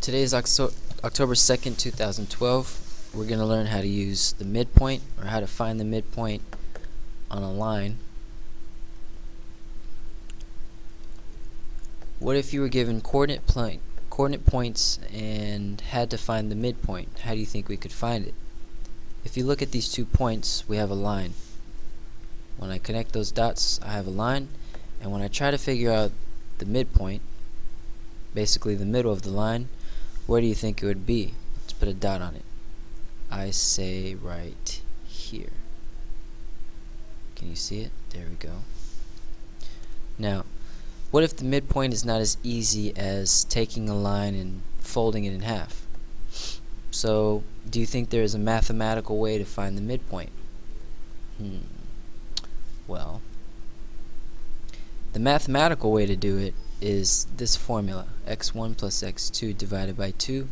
Today is October 2nd, 2012. We're going to learn how to use the midpoint, or how to find the midpoint on a line. What if you were given coordinate points and had to find the midpoint? How do you think we could find it? If you look at these 2 points, we have a line. When I connect those dots, I have a line, and when I try to figure out the midpoint, basically the middle of the line, where do you think it would be? Let's put a dot on it. I say right here. Can you see it? There we go. Now, what if the midpoint is not as easy as taking a line and folding it in half? So, do you think there is a mathematical way to find the midpoint? Well, the mathematical way to do it is this formula: x1 plus x2 divided by 2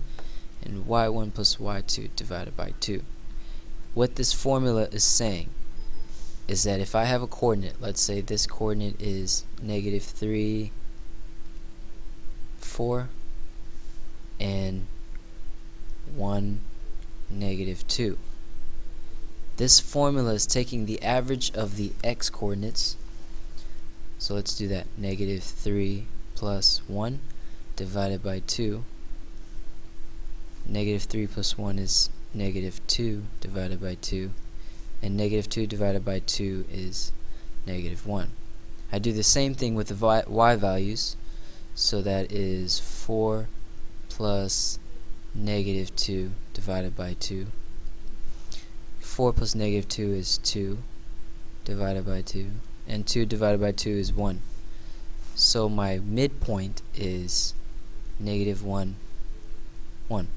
and y1 plus y2 divided by 2. What this formula is saying is that if I have a coordinate, let's say this coordinate is -3, 4 and 1, -2. This formula is taking the average of the x coordinates. So let's do that. -3 plus 1 divided by 2. -3 plus 1 is -2 divided by 2. And -2 divided by 2 is -1. I do the same thing with the y values. So that is 4 plus -2 divided by 2. 4 plus -2 is 2 divided by 2. And 2 divided by 2 is 1. So my midpoint is -1, 1.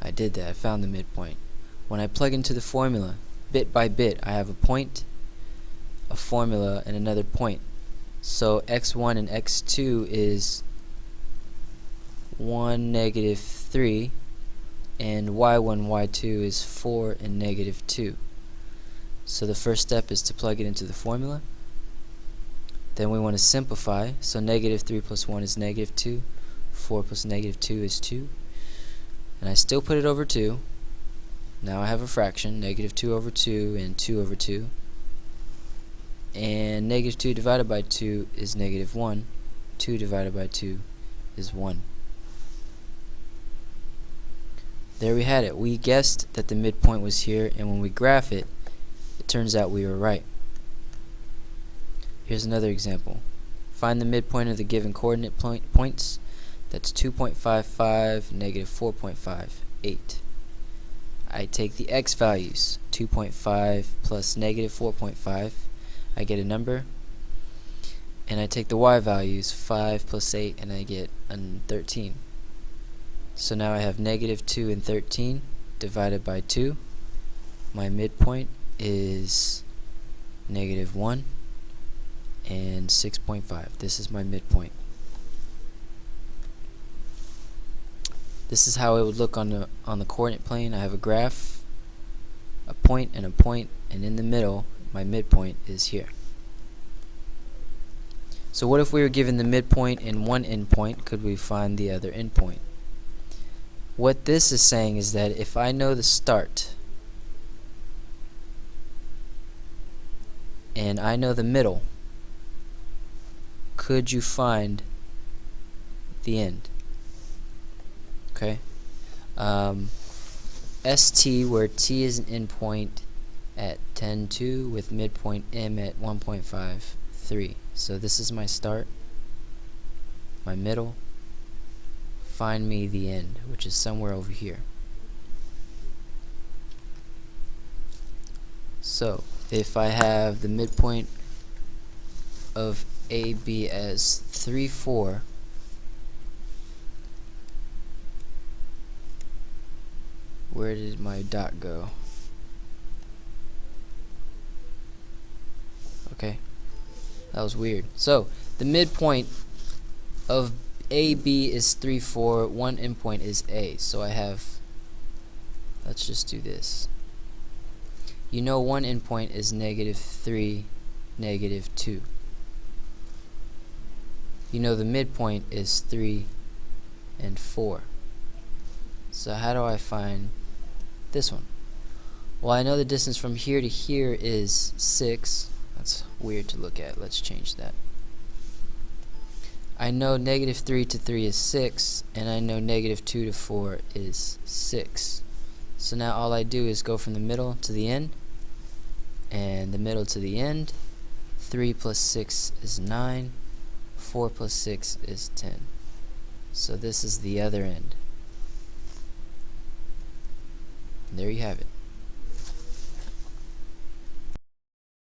I did that. I found the midpoint. When I plug into the formula, bit by bit, I have a point, a formula, and another point. So x1 and x2 is 1, -3, and y1, y2 is 4 and -2. So the first step is to plug it into the formula. Then we want to simplify. So -3 plus 1 is -2. 4 plus -2 is 2. And I still put it over 2. Now I have a fraction, -2 over 2 and 2 over 2. And -2 divided by 2 is -1. 2 divided by 2 is 1. There we had it. We guessed that the midpoint was here, and when we graph it, it turns out we were right. Here's another example. Find the midpoint of the given coordinate points. That's 2.55, -4.58. I take the x values, 2.5 plus -4.5. I get a number. And I take the y values, 5 plus 8, and I get a 13. So now I have -2 and 13 divided by 2. My midpoint is -1 and 6.5. This is my midpoint. This is how it would look on the coordinate plane. I have a graph, a point, and a point, and in the middle, my midpoint is here. So what if we were given the midpoint in one endpoint? Could we find the other endpoint? What this is saying is that if I know the start and I know the middle, could you find the end? Okay. ST, where T is an endpoint at 10.2 with midpoint M at 1.53. So this is my start, my middle. Find me the end, which is somewhere over here. So if I have the midpoint of AB as 3, 4, where did my dot go? Okay, that was weird. So the midpoint of AB is 3, 4, one endpoint is A. So I have, let's just do this. You know one endpoint is -3, -2. you know the midpoint is 3 and 4. So how do I find this one? Well, I know the distance from here to here is 6. That's weird to look at. Let's change that. I know negative 3 to 3 is 6, and I know negative 2 to 4 is 6. So now all I do is go from the middle to the end, and the middle to the end. 3 plus 6 is 9. 4 plus 6 is 10. So this is the other end. And there you have it.